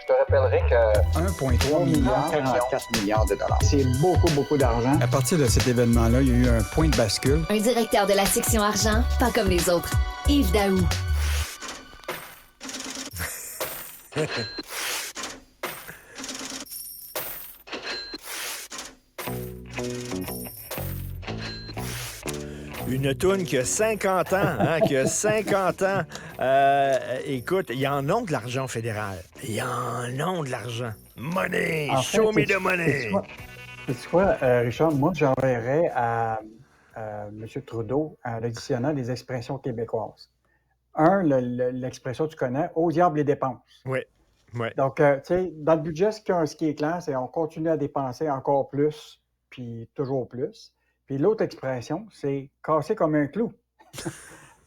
te rappellerai que 1,3 milliard, 44 milliards de dollars. C'est beaucoup, beaucoup d'argent. À partir de cet événement-là, il y a eu un point de bascule. Un directeur de la section argent, pas comme les autres. Yves Daou. Une toune qui a 50 ans, qui a 50 ans. Écoute, il y en a de l'argent fédéral. Il y en a de l'argent. Money! En Show fait, me the money! C'est quoi, Richard? Moi, j'enverrais à M. Trudeau l'additionnel des expressions québécoises. L'expression que tu connais, au diable les dépenses. Oui, oui. Donc, tu sais, dans le budget, ce qui est clair, c'est on continue à dépenser encore plus, puis toujours plus. Puis l'autre expression, c'est casser comme un clou.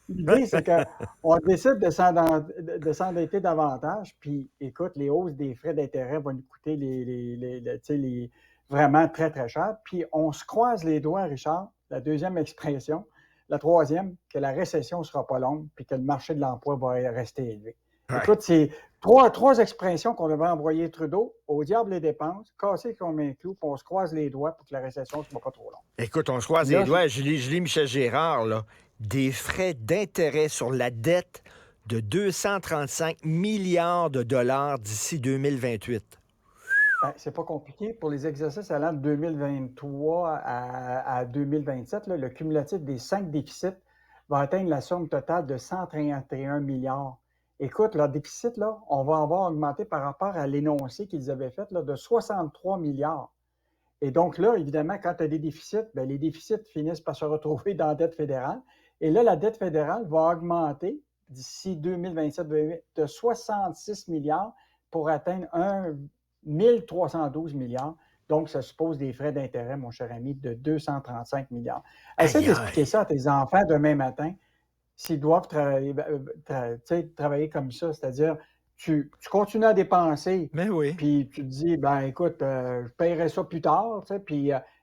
L'idée, c'est qu'on décide de s'endetter davantage, puis écoute, les hausses des frais d'intérêt vont nous coûter vraiment très, très cher. Puis on se croise les doigts, Richard, la deuxième expression. La troisième, que la récession ne sera pas longue, puis que le marché de l'emploi va rester élevé. Ouais. Écoute, c'est trois expressions qu'on devrait envoyer Trudeau. Au diable les dépenses, casser comme un clou, puis on se croise les doigts pour que la récession ne soit pas trop longue. Écoute, on se croise les doigts. Je lis Michel Gérard, là. Des frais d'intérêt sur la dette de 235 milliards de dollars d'ici 2028. Ben, c'est pas compliqué. Pour les exercices allant de 2023 à 2027, là, le cumulatif des 5 déficits va atteindre la somme totale de 131 milliards. Écoute, leur déficit, là, on va avoir augmenté par rapport à l'énoncé qu'ils avaient fait là, de 63 milliards. Et donc là, évidemment, quand tu as des déficits, ben, les déficits finissent par se retrouver dans la dette fédérale. Et là, la dette fédérale va augmenter d'ici 2027 de 66 milliards pour atteindre 1312 milliards. Donc, ça suppose des frais d'intérêt, mon cher ami, de 235 milliards. Essaie d'expliquer ça à tes enfants demain matin s'ils doivent travailler comme ça. C'est-à-dire, tu continues à dépenser, oui. Puis tu te dis, ben écoute, je paierai ça plus tard,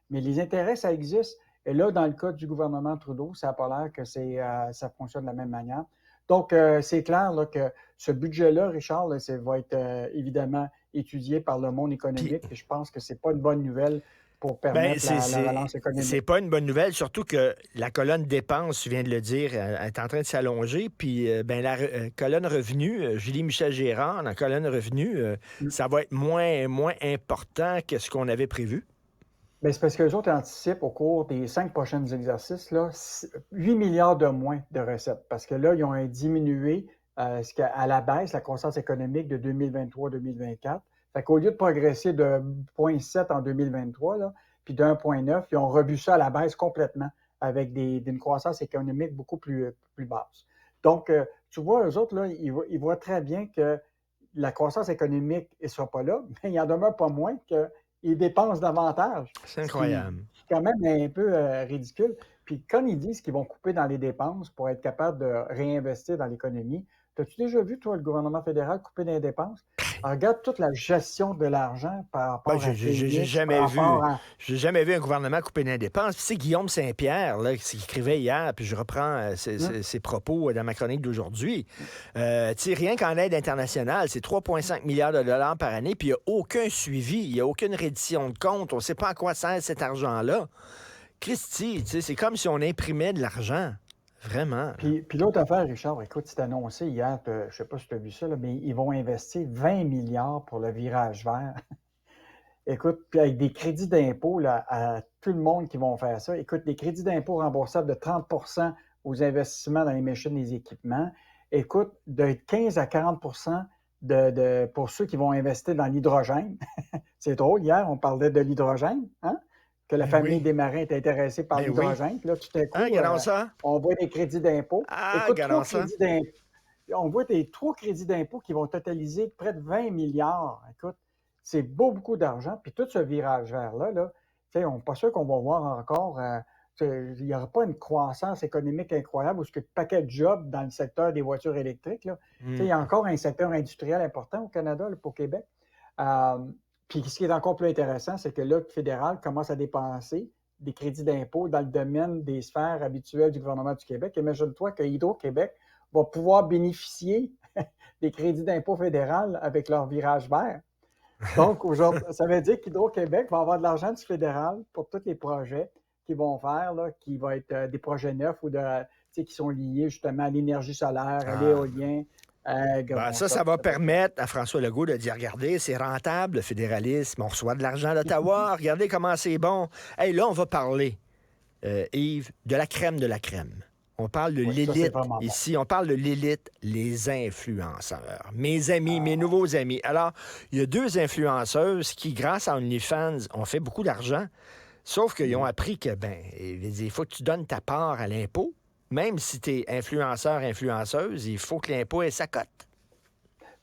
mais les intérêts, ça existe. Et là, dans le cas du gouvernement Trudeau, ça n'a pas l'air que ça fonctionne de la même manière. Donc, c'est clair là, que ce budget-là, Richard, là, va être évidemment étudié par le monde économique. Et je pense que c'est pas une bonne nouvelle pour permettre la relance économique. C'est pas une bonne nouvelle, surtout que la colonne dépenses, tu viens de le dire, est en train de s'allonger. Puis la colonne revenu, Julie Michel Gérard, la colonne revenu, ça va être moins important que ce qu'on avait prévu. Bien, c'est parce que les autres anticipent au cours des 5 prochains exercices là, 8 milliards de moins de recettes. Parce que là, ils ont diminué à la baisse la croissance économique de 2023-2024. Fait qu'au lieu de progresser de 0,7 en 2023, là, puis de 1,9, ils ont revu ça à la baisse complètement avec une croissance économique beaucoup plus basse. Donc, tu vois, eux autres, là, ils voient très bien que la croissance économique ne sera pas là, mais il n'en demeure pas moins qu'ils dépensent davantage. C'est incroyable. C'est quand même un peu ridicule. Puis quand ils disent qu'ils vont couper dans les dépenses pour être capable de réinvestir dans l'économie, as-tu déjà vu, toi, le gouvernement fédéral couper dans les dépenses? Alors, regarde toute la gestion de l'argent par rapport à... J'ai jamais vu un gouvernement couper dans les dépenses. Puis c'est Guillaume Saint-Pierre là, qui écrivait hier, puis je reprends ses propos dans ma chronique d'aujourd'hui. Rien qu'en aide internationale, c'est 3,5 milliards de dollars par année, puis il n'y a aucun suivi, il n'y a aucune reddition de compte. On ne sait pas à quoi sert cet argent-là. Christy, c'est comme si on imprimait de l'argent. Vraiment. Puis l'autre affaire, Richard, écoute, c'est annoncé hier, je ne sais pas si tu as vu ça, là, mais ils vont investir 20 milliards pour le virage vert. Écoute, puis avec des crédits d'impôt là, à tout le monde qui vont faire ça. Écoute, des crédits d'impôt remboursables de 30 % aux investissements dans les machines et les équipements. Écoute, de 15 à 40 % pour ceux qui vont investir dans l'hydrogène. C'est drôle, hier, on parlait de l'hydrogène, hein? Que la famille des marins est intéressée par l'hydrogène. Puis là, tout à coup, on voit des crédits d'impôt. Écoute, on voit des 3 crédits d'impôt qui vont totaliser près de 20 milliards. Écoute, c'est beaucoup d'argent. Puis tout ce virage vert-là, on n'est pas sûr qu'on va voir encore... il n'y aura pas une croissance économique incroyable où il y a un paquet de jobs dans le secteur des voitures électriques. Là. Il y a encore un secteur industriel important au Canada, là, pour Québec. Puis ce qui est encore plus intéressant, c'est que là, le fédéral commence à dépenser des crédits d'impôt dans le domaine des sphères habituelles du gouvernement du Québec. Imagine-toi que Hydro-Québec va pouvoir bénéficier des crédits d'impôt fédéral avec leur virage vert. Donc, aujourd'hui, ça veut dire qu'Hydro-Québec va avoir de l'argent du fédéral pour tous les projets qu'ils vont faire, là, qui vont être des projets neufs ou qui sont liés justement à l'énergie solaire, à l'éolien. Ça va permettre à François Legault de dire, regardez, c'est rentable, le fédéralisme, on reçoit de l'argent d'Ottawa, regardez comment c'est bon. Hey, là, on va parler, Yves, de la crème de la crème. On parle de l'élite ici, on parle de l'élite, les influenceurs. Mes amis, mes nouveaux amis. Alors, il y a 2 influenceuses qui, grâce à OnlyFans, ont fait beaucoup d'argent, sauf qu'ils ont appris que, il faut que tu donnes ta part à l'impôt. Même si tu es influenceur, influenceuse, il faut que l'impôt ait sa cote.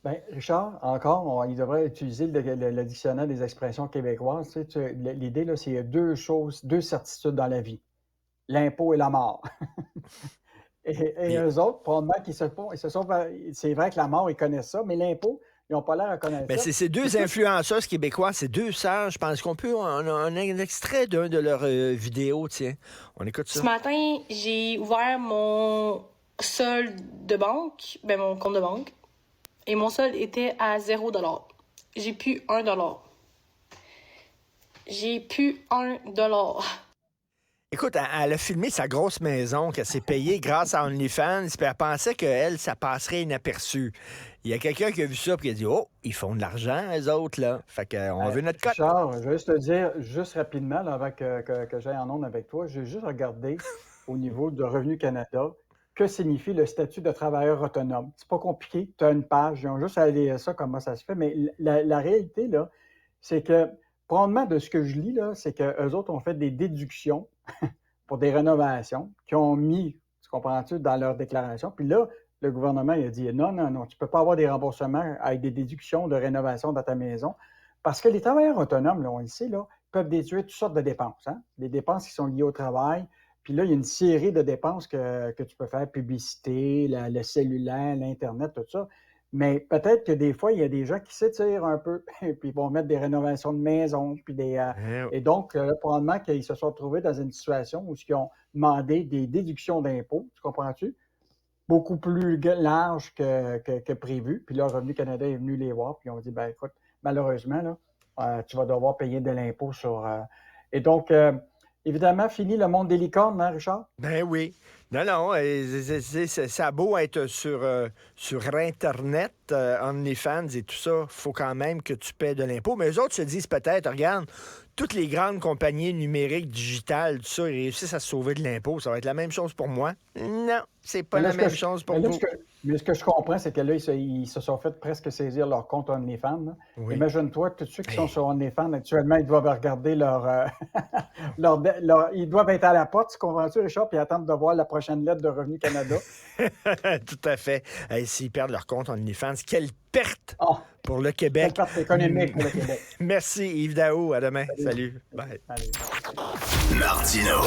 Bien, Richard, encore, il devrait utiliser le dictionnaire des expressions québécoises. L'idée, là, c'est qu'il y a 2 certitudes dans la vie. L'impôt et la mort. et eux autres, probablement qu'ils se sont... C'est vrai que la mort, ils connaissent ça, mais l'impôt, ils n'ont pas l'air à connaître ça. C'est ces 2 influenceuses québécoises, ces 2 sœurs, je pense qu'on peut... On a un extrait d'un de leurs vidéos, tiens. On écoute ça. Ce matin, j'ai ouvert mon solde de banque, mon compte de banque, et mon solde était à 0 $. J'ai plus 1 $. J'ai plus 1 $. Écoute, elle a filmé sa grosse maison qu'elle s'est payée grâce à OnlyFans, puis elle pensait qu'elle, ça passerait inaperçu. Il y a quelqu'un qui a vu ça et qui a dit « Oh, ils font de l'argent, eux autres, là. » Fait qu'on veut notre cote. Richard, je vais juste te dire, juste rapidement, là, avant que j'aille en onde avec toi, j'ai juste regardé au niveau de Revenu Canada, que signifie le statut de travailleur autonome. C'est pas compliqué, tu as une page, ils ont juste à aller à ça, comment ça se fait, mais la réalité, là, c'est que, probablement de ce que je lis, là, c'est qu'eux autres ont fait des déductions pour des rénovations qu'ils ont mis, tu comprends-tu, dans leur déclaration. Puis là, le gouvernement il a dit non, tu ne peux pas avoir des remboursements avec des déductions de rénovation dans ta maison. Parce que les travailleurs autonomes, là, on le sait, là, peuvent déduire toutes sortes de dépenses. Hein? Des dépenses qui sont liées au travail. Puis là, il y a une série de dépenses que tu peux faire, publicité, le cellulaire, l'Internet, tout ça. Mais peut-être que des fois, il y a des gens qui s'étirent un peu, puis ils vont mettre des rénovations de maison, puis et donc, probablement qu'ils se sont retrouvés dans une situation où ils ont demandé des déductions d'impôts, tu comprends-tu? Beaucoup plus larges que prévu. Puis là, Revenu Canada est venu les voir, puis ils ont dit, écoute, malheureusement, là, tu vas devoir payer de l'impôt sur... Et donc, évidemment, fini le monde des licornes, hein, Richard? Ben oui. Non, ça a beau être sur Internet, OnlyFans et tout ça, il faut quand même que tu paies de l'impôt. Mais eux autres se disent peut-être, regarde, toutes les grandes compagnies numériques, digitales, tout ça, ils réussissent à se sauver de l'impôt. Ça va être la même chose pour moi. Non, c'est pas la même chose pour vous. Mais ce que je comprends, c'est que là, ils se sont fait presque saisir leur compte OnlyFans. Oui. Imagine-toi, tous ceux qui sont sur OnlyFans, actuellement, ils doivent regarder ils doivent être à la porte, tu comprends-tu, Richard, puis attendre de voir la prochaine lettre de Revenu Canada. Tout à fait. S'ils perdent leur compte OnlyFans, quelle perte pour le Québec. Quelle perte économique pour le Québec. Merci Yves Daou. À demain. Salut. Bye. Martino.